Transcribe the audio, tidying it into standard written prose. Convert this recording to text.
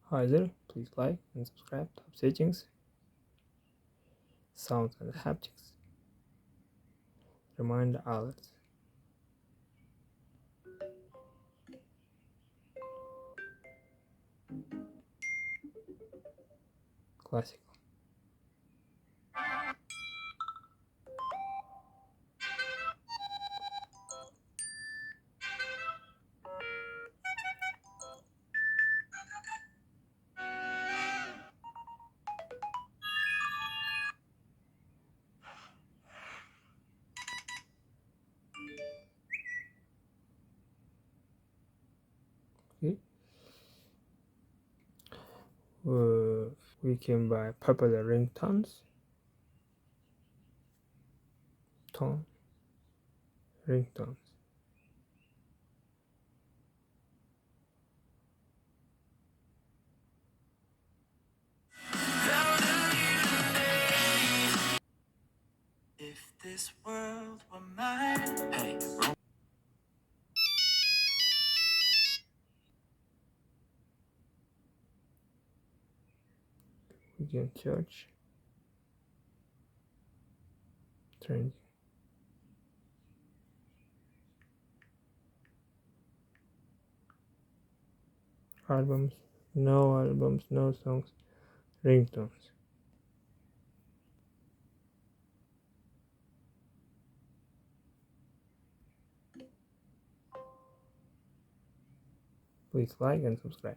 Hi there, please like and subscribe. Top settings, sounds and haptics, reminder alerts, classical. Okay. We can buy popular ringtones, tone, ringtones. If this world were mine, hey. We can search trending albums, no songs, ringtones. Please like and subscribe.